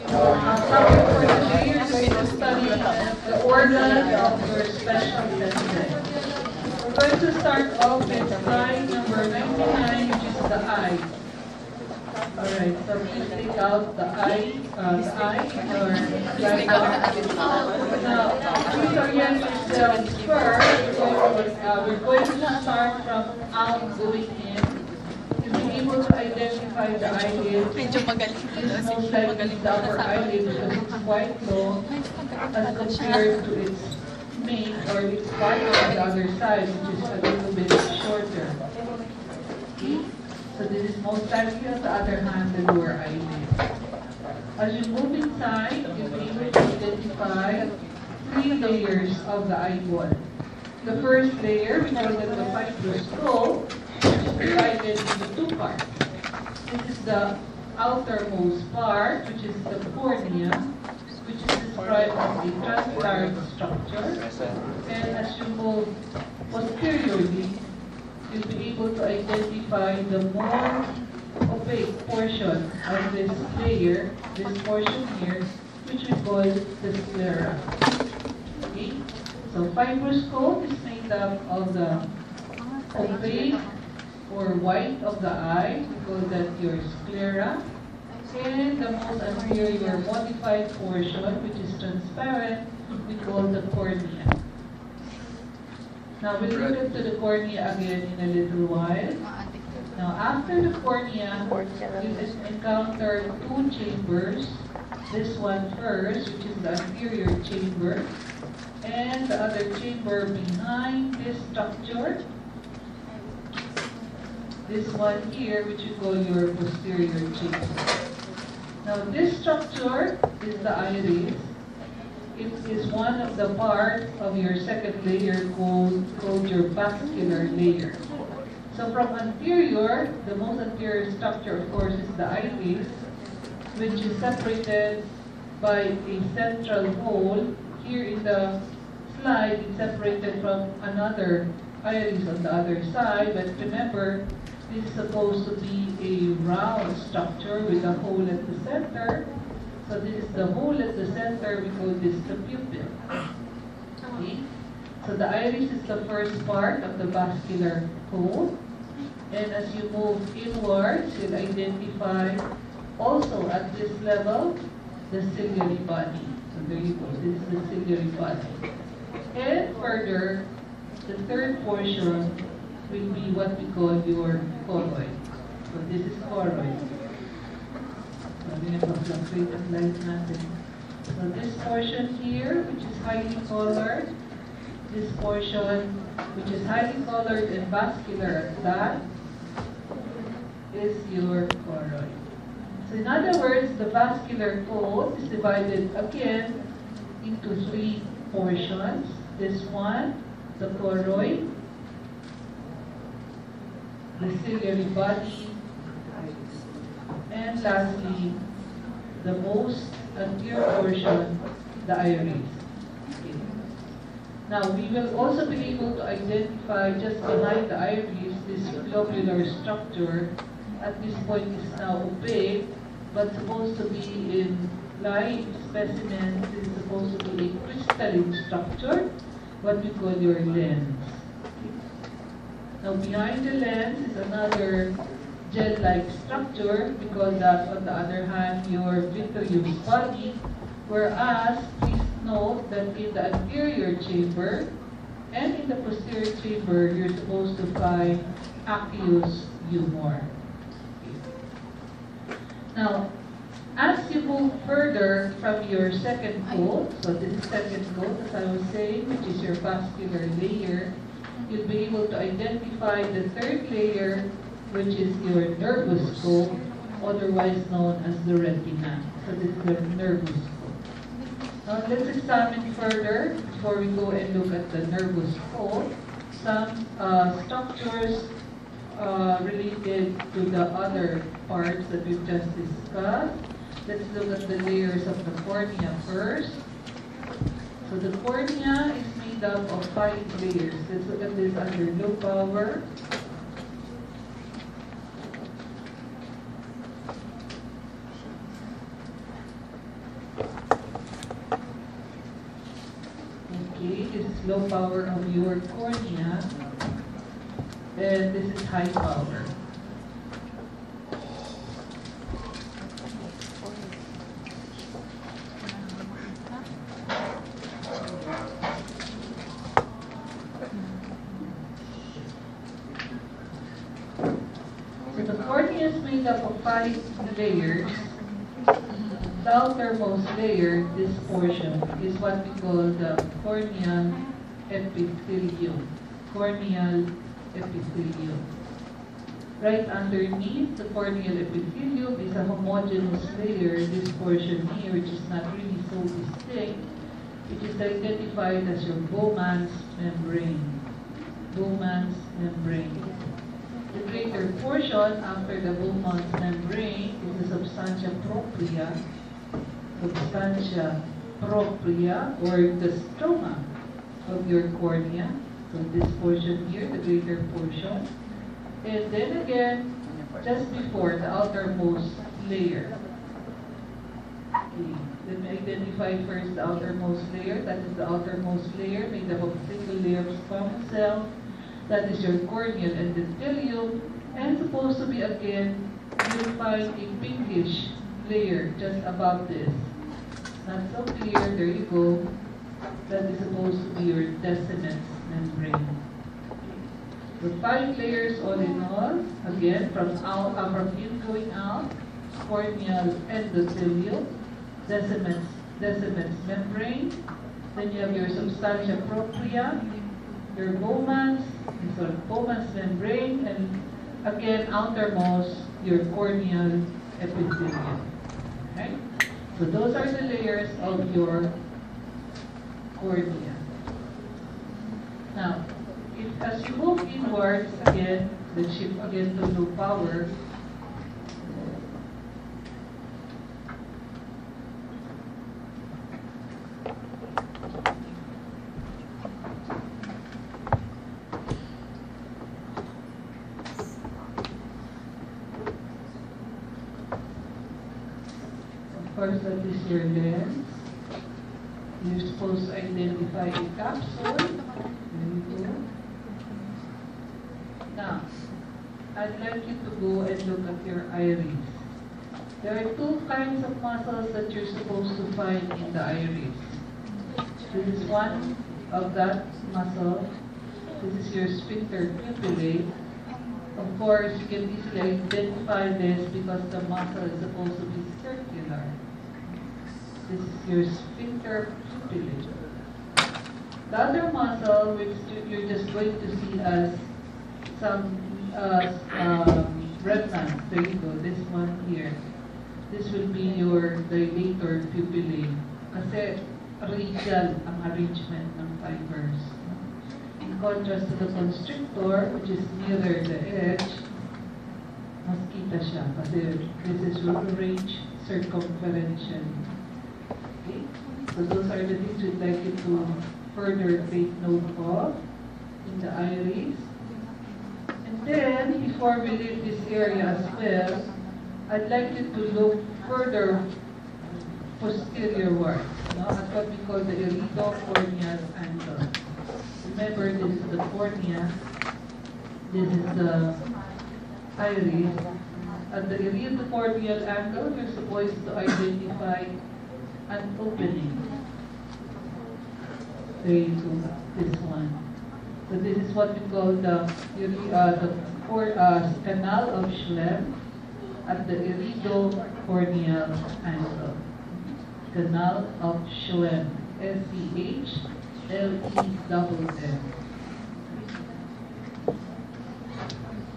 Topic for today is going to study the organs of your special senses. We're going to start off with slide number 99, which is the eye. Alright, so please take out the eye, or now, please orient yourselves first. We're going to start from out going in. To be able to identify the eyelid, this most likely is the upper eyelid because it's quite long as compared to its mate or its partner on the other side, which is a little bit shorter. Okay? So this is most likely on the other hand the lower eyelid. As you move inside, you'll be able to identify 3 layers of the eyeball. The first layer, we call it the fibrous skull, which is divided into 2 parts. This is the outermost part, which is the cornea, which is described as a transparent structure. And as you move posteriorly, you'll be able to identify the more opaque portion of this layer, this portion here, which we call the sclera. Okay? So fibrous coat is made up of the opaque or white of the eye, we call that your sclera, and the most anterior modified portion, which is transparent, we call the cornea. Now we'll look into the cornea again in a little while. Now after the cornea, you encounter 2 chambers. This one first, which is the anterior chamber, and the other chamber behind this structure. This one here, which you call your posterior chamber. Now this structure is the iris. It is one of the parts of your second layer called your vascular layer. So from anterior, the most anterior structure, of course, is the iris, which is separated by a central hole. Here in the slide, it's separated from another iris on the other side, but remember, this is supposed to be a round structure with a hole at the center. So this is the hole at the center, we call this the pupil. Okay? So the iris is the first part of the vascular hole. And as you move inwards, you'll identify also at this level the ciliary body. So there you go, this is the ciliary body. And further, the third portion will be what we call your choroid. So this is choroid. So this portion here, which is highly colored, this portion, which is highly colored and vascular at that, is your choroid. So in other words, the vascular coat is divided again into 3 portions. This one, the choroid, the ciliary body, and lastly, the most anterior portion, the iris. Okay. Now, we will also be able to identify just behind the iris this globular structure. At this point is now opaque, but supposed to be in live specimens. It is supposed to be a crystalline structure, what we call your lens. Now behind the lens is another gel-like structure. We call that, on the other hand, your vitreous body. Whereas, please note that in the anterior chamber and in the posterior chamber, you're supposed to find aqueous humor. Now, as you move further from your second coat, so this is second coat, as I was saying, which is your vascular layer, you'll be able to identify the third layer, which is your nervous coat, otherwise known as the retina. So this is the nervous coat. Now let's examine further, before we go and look at the nervous coat, some structures related to the other parts that we've just discussed. Let's look at the layers of the cornea first. So the cornea is made up of 5 layers. Let's look at this under low power. low power of your cornea, and this is high power. So the cornea is made up of 5 layers. The outermost layer, this portion, is what we call the corneal epithelium. Corneal epithelium. Right underneath the corneal epithelium is a homogeneous layer, this portion here, which is not really so distinct, which is identified as your Bowman's membrane. Bowman's membrane. The greater portion after the Bowman's membrane is the substantia propria. Substantia propria, or the stroma of your cornea. So this portion here, the greater portion. And then again, just before the outermost layer. Okay. Let me identify first the outermost layer. That is the outermost layer made up of a single layer of squamous cell. That is your corneal endothelium. And supposed to be again, you'll find a pinkish layer just above this. Not so clear, there you go. That is supposed to be your Descemet's membrane. The 5 layers all in all, again, from in going out, corneal endothelium, Descemet's membrane, then you have your substantia propria, your Bowman's membrane, and again, outermost, your corneal epithelium. Okay? So those are the layers of your cornea. Now, as you move inwards, again, let's shift again to low power. First, that is your lens. You're supposed to identify a capsule. There you go. Now, I'd like you to go and look at your iris. There are 2 kinds of muscles that you're supposed to find in the iris. This is one of that muscle. This is your sphincter pupillae. Of course, you can easily identify this because the muscle is supposed to be circular. This is your sphincter pupillae. The other muscle, which you're just going to see as some remnants, there you go, this one here. This will be your dilator pupillae. Kasi radial ang arrangement ng fibers. In contrast to the constrictor, which is nearer the edge, mas kita siya kasi this is arranged circumferentially. Okay? So those are the things we'd like you to further take note of in the iris. And then, before we leave this area as well, I'd like you to look further posteriorwards, at what we call the iridocorneal angle. Remember, this is the cornea, this is the iris. At the iridocorneal angle, you're supposed to identify an opening. There you go, this one. So this is what we call the canal of Schlemm at the iridocorneal angle. Canal of Schlemm, S-C-H-L-E-M-M.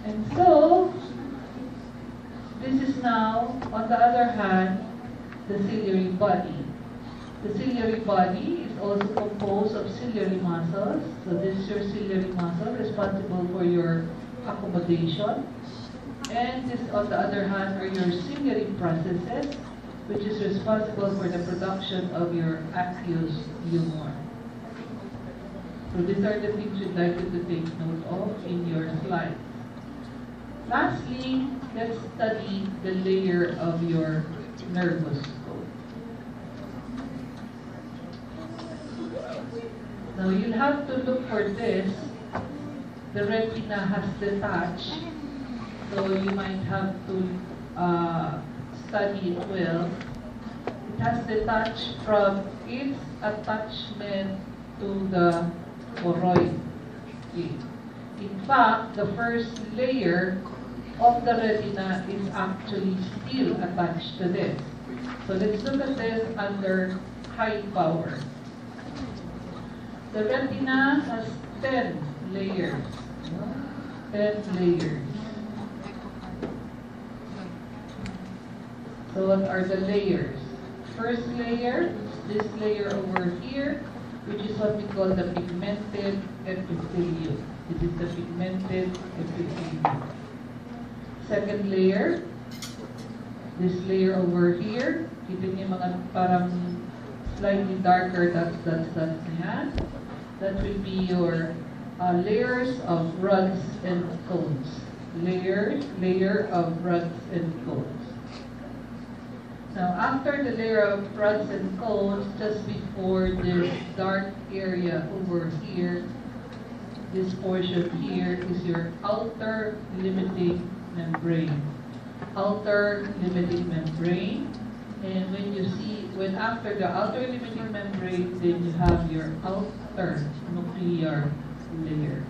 And so, this is now, on the other hand, the ciliary body. The ciliary body is also composed of ciliary muscles. So this is your ciliary muscle responsible for your accommodation. And this, on the other hand, are your ciliary processes, which is responsible for the production of your aqueous humor. So these are the things we'd like you to take note of in your slides. Lastly, let's study the layer of your nervous code. Now you'll have to look for this. The retina has detached, so you might have to study it well. It has detached from its attachment to the choroid. In fact, the first layer of the retina is actually still attached to this. So let's look at this under high power. The retina has 10 layers. 10 layers. So what are the layers? First layer, this layer over here, which is what we call the pigmented epithelium. This is the pigmented epithelium. Second layer, this layer over here, kita niyo mga parang slightly darker dots na yan. That will be your layers of rods and cones. Layer of rods and cones. Now, after the layer of rods and cones, just before this dark area over here, this portion here is your outer limiting membrane. Outer limiting membrane. And when after the outer limiting membrane, then you have your outer nuclear layer.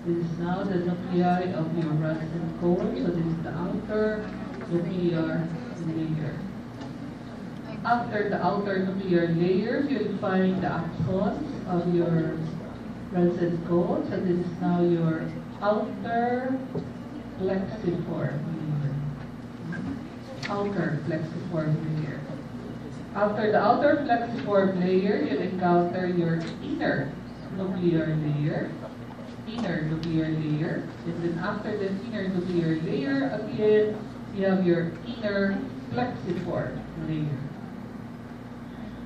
This is now the nuclei of your rods and cones. So this is the outer nuclear layer. After the outer nuclear layer, you'll find the axons of your rods and cones. So this is now your outer plexiform layer. Outer plexiform layer. After the outer plexiform layer, you'll encounter your inner nuclear layer. Inner nuclear layer. And then after the inner nuclear layer, again, you have your inner plexiform layer.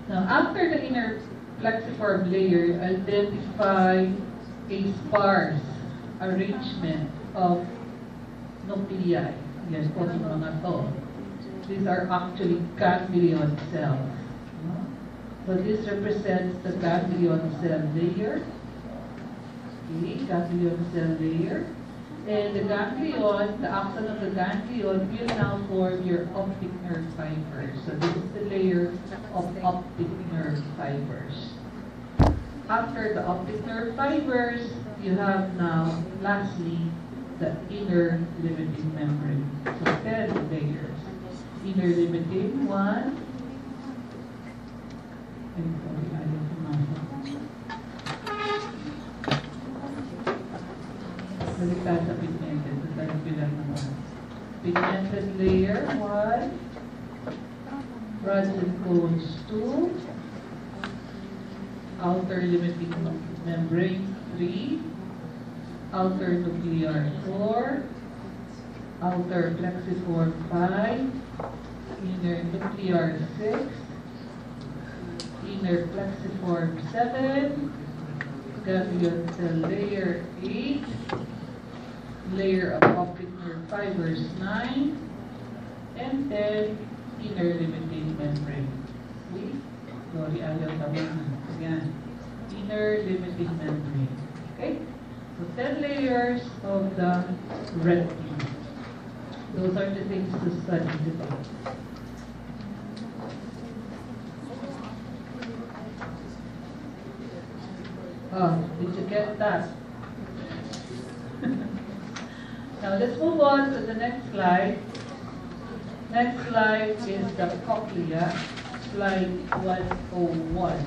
Now, after the inner plexiform layer, identify a sparse arrangement of nuclei. Yan po yung mga to. These are actually ganglion cells. So this represents the ganglion cell layer. Okay, ganglion cell layer. And the ganglion, the axon of the ganglion will now form your optic nerve fibers. So this is the layer of optic nerve fibers. After the optic nerve fibers, you have now, lastly, the inner limiting membrane. So 10 layers. Inner limiting, 1. Baliktad sa pigmented. Pigmented layer, 1. Rods and cones, 2. Outer limiting membrane, 3. Outer nuclear, 4. Outer plexiform, 5. Inner nuclear, 6. Inner plexiform, 7. Ganglion cell layer, 8. Layer of optic nerve fibers, 9. And then inner limiting membrane. See? Sorry, ayaw tamaan. Again. Inner limiting membrane. Okay? So 10 layers of the retina. Those are the things to study today. Oh, did you get that? Now let's move on to the next slide. Next slide is the cochlea, slide 101.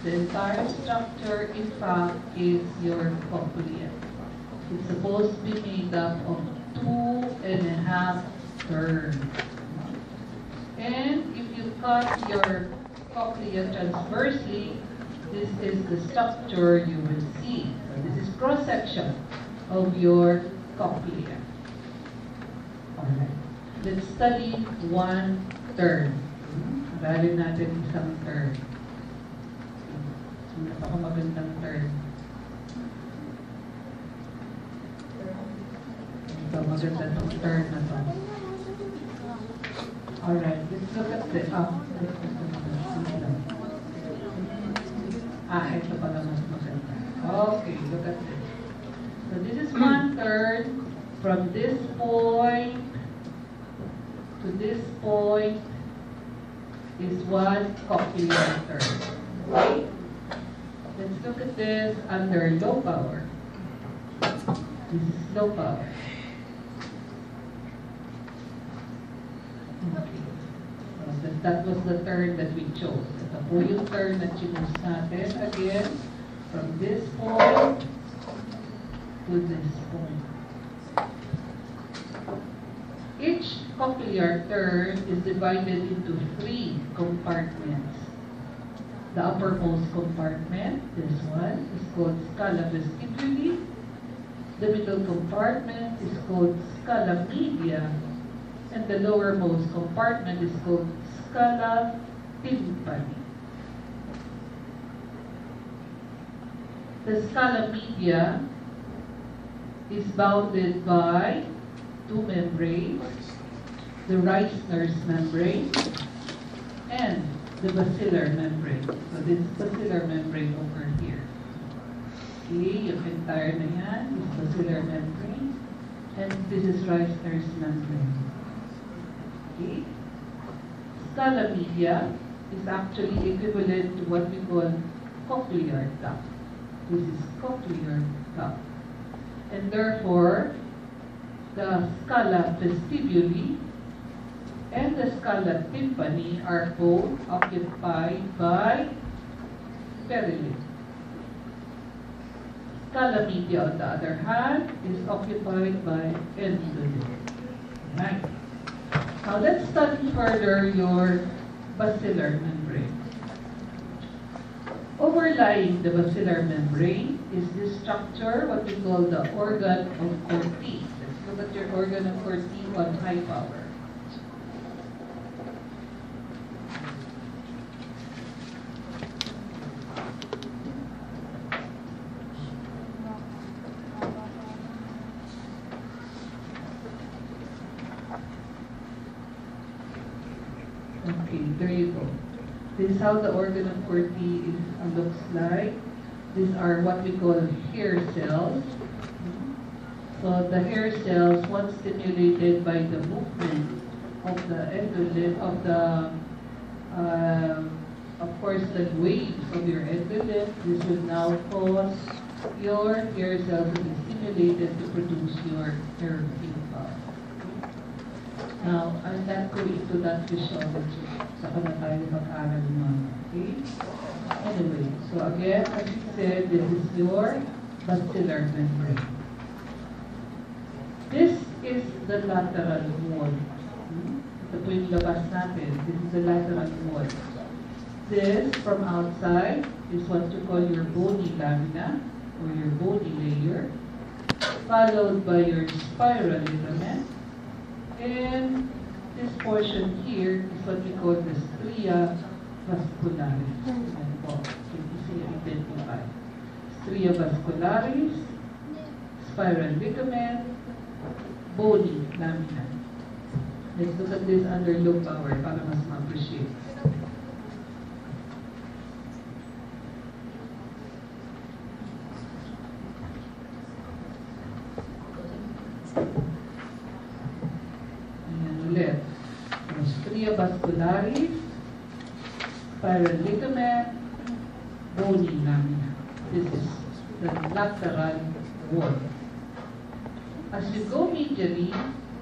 The entire structure, in fact, is your cochlea. It's supposed to be made up of 2.5 thirds. And if you cut your cochlea transversely, this is the structure you will see. So this is cross-section of your cochlea. Alright. let's study one turn. Aralin natin isang turn. Napakamagandang turn. Ito, maganda itong turn na to. Alright, let's look at the... ito pala mas maganda. Okay, look at this. So this is one turn from this point to this point is one cochlear turn. Okay? Let's look at this under low power. This is low power. Okay. So that was the turn that we chose. Ito po yung turn na choose natin. Again, from this point to this point. Each cochlear turn is divided into 3 compartments. The uppermost compartment, this one, is called scala vestibuli. The middle compartment is called scala media. And the lowermost compartment is called scala tympani. The scala media is bounded by 2 membranes, the Reisner's membrane and the basilar membrane. So this is basilar membrane over here. Okay, yung entire na yan is basilar membrane and this is Reisner's membrane. Okay. Scala media is actually equivalent to what we call cochlear duct. This is cochlear duct. And therefore, the scala vestibuli and the scala tympani are both occupied by perilip. Scala media, on the other hand, is occupied by endolip. Right. Now let's study further your basilar membrane. Overlying the basilar membrane is this structure, what we call the organ of Corti. Let's look at your organ of Corti on high power. Okay, there you go. This is how the organ of Corti looks like. These are what we call hair cells. So the hair cells, once stimulated by the movement of the endolip, of course, the waves of your endolip, this will now cause your hair cells to be stimulated to produce your hair follicle. Now, I'm not going into that physiology. Saka na tayo mag-aral naman. Okay? Anyway, so again, as we said, this is your basilar membrane. This is the lateral wall. Ito po yung labas natin. This is the lateral wall. This, from outside, is what you call your bony lamina, or your bony layer, followed by your spiral ligament. And this portion here is what we call the stria vascularis. And po, easy to identify. Stria vascularis, spiral ligament, bony lamina. Let's look at this under low power para mas ma-appreciate. Stria vascularis, spiral ligament, bony lamina. This is the lateral wall. As you go medially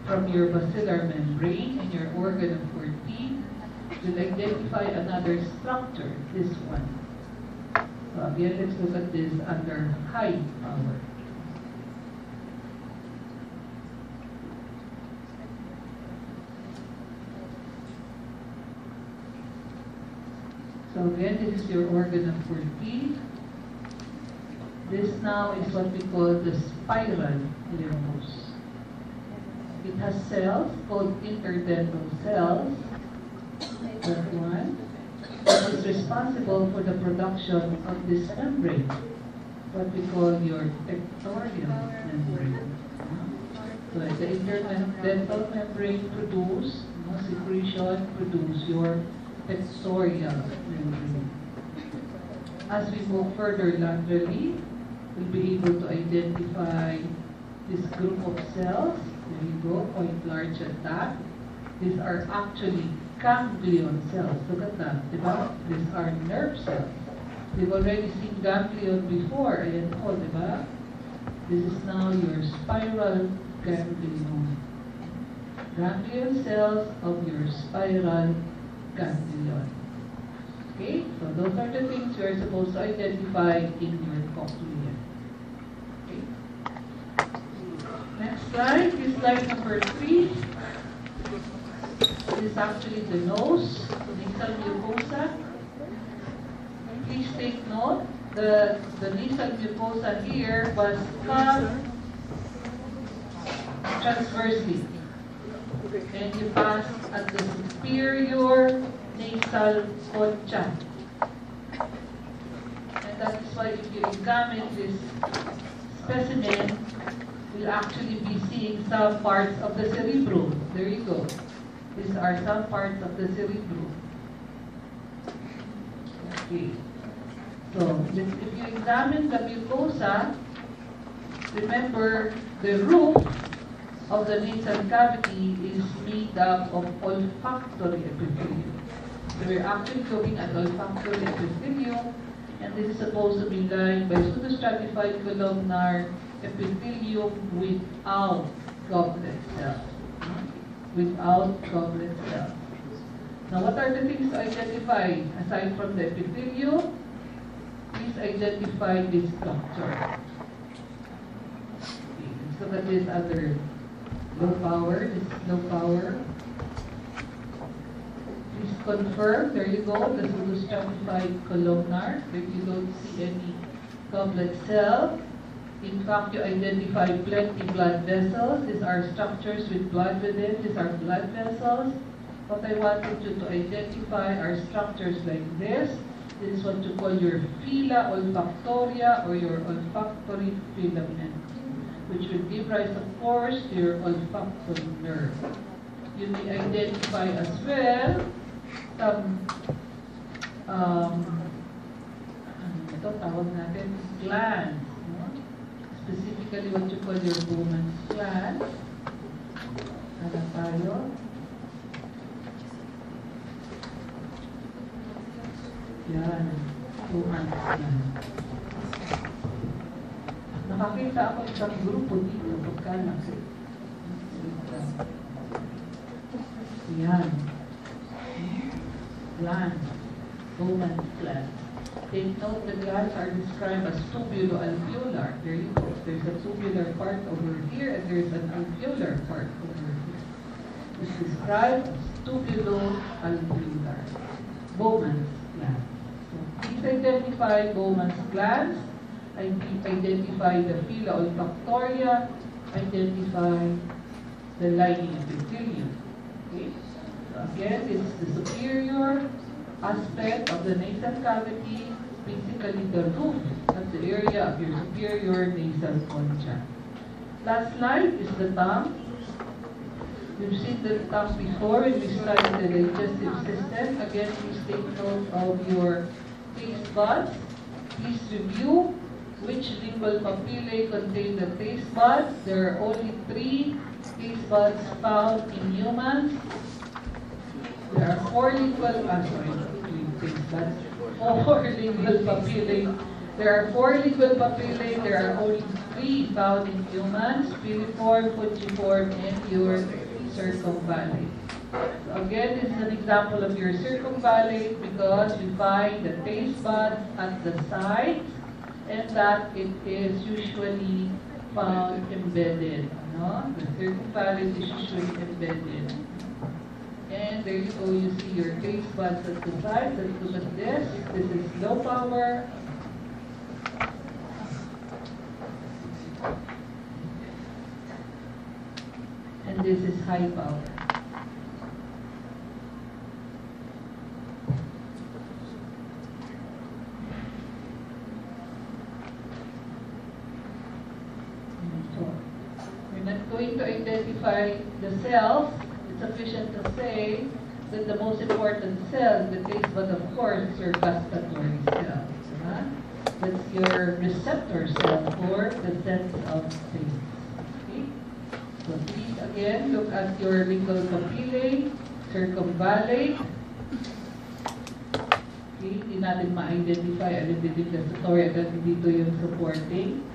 from your basilar membrane and your organ of Corti, you'll identify another structure, this one. So again, let's look at this under high power. So again, this is your organ of Corti. This now is what we call the spiral limbus. It has cells called interdental cells. That one. That is responsible for the production of this membrane, what we call your pectoral membrane. So the interdental membrane produce, secretion produce your pectoral membrane. As we move further laterally, we'll be able to identify this group of cells. There you go, point large at that. These are actually ganglion cells. Look at that, diba? These are nerve cells. We've already seen ganglion before. Ayan po, diba? This is now your spiral ganglion. Ganglion cells of your spiral ganglion. Okay, so those are the things you are supposed to identify in your cochlea. Okay. Next slide is slide number 3. This is actually the nose, nasal mucosa. Please take note, the nasal mucosa here was cut transversely. And you pass at the superior nasal concha. And that is why if you examine this specimen, you'll actually be seeing some parts of the cerebrum. There you go. These are some parts of the cerebrum. Okay. So, if you examine the mucosa, remember the roof of the nasal cavity is made up of olfactory epithelium. So we're actually looking at olfactory epithelium, and this is supposed to be lined by pseudostratified columnar epithelium without goblet cells. Without goblet cells. Now, what are the things to identify aside from the epithelium? Please identify this structure. Okay, let's look at this other low power. This is low power. Please confirm. There you go. The pseudostratified columnar. If you don't see any goblet cell. In fact, you identify plenty blood vessels. These are structures with blood within. These are blood vessels. What I wanted you to identify are structures like this. This is what you call your fila olfactoria or your olfactory filament, which will give rise, of course, to your olfactory nerve. You may identify as well some ito tawag natin glands. Specifically what you call your Bowman's gland. Ano tayo? Yan. Bowman's gland. Nakakita ako isang grupo dito. Pagkanak. Yan. Gland. Bowman's gland. Take note, the glands are described as tubulo-alveolar. There you go. There's a tubular part over here, and there's an alveolar part over here. It's described as tubulo-alveolar. Bowman's gland. So please identify Bowman's glands. Identify the fila olfactoria. Identify the lining epithelium. Okay. So again, this is the superior aspect of the nasal cavity, basically the roof of the area of your superior nasal concha. Last slide is the tongue. We've seen the tongue before when we studied the digestive system. Again, please take note of your taste buds. Please review which lingual papillae contain the taste buds. There are only 3 taste buds found in humans. There are 4 lingual, papillae. There are 4 lingual papillae. There are only 3 found in humans: piriform, fungiform, and your circumvallate. So again, this is an example of your circumvallate because you find the taste buds at the sides, and that it is usually found embedded. No? The circumvallate is usually embedded. And there you go, you see your taste buds at the side. Let's look at this. This is low power. And and this is high power. So, we're not going to identify the cells. It's sufficient to say that the most important cell in the taste bud, of course, is your gustatory cell. That's your receptor cell for the sense of taste. Okay? So please again look at your lingual papillae, circumvallate. Okay, hindi natin ma-identify alin din yung gustatory at dito yung supporting.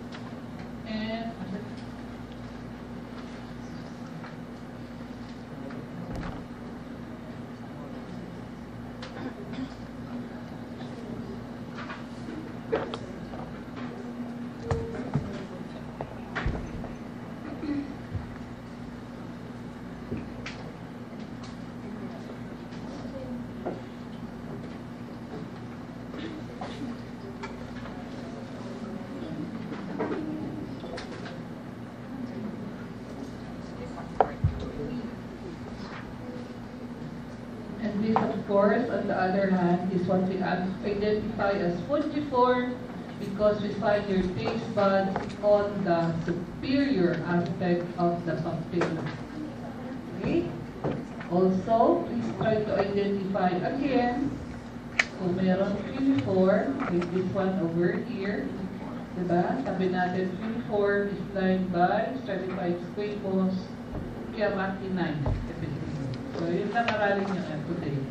And this, of course, on the other hand, is what we identify as fungiform because we find your taste buds on the superior aspect of the papilla. Okay? Also, please try to identify again kung meron funiform, like this one over here. Diba? Sabi natin, funiform is lined by stratified squamous, chiamatinized epithelium. So, yun lang aralin nyo today.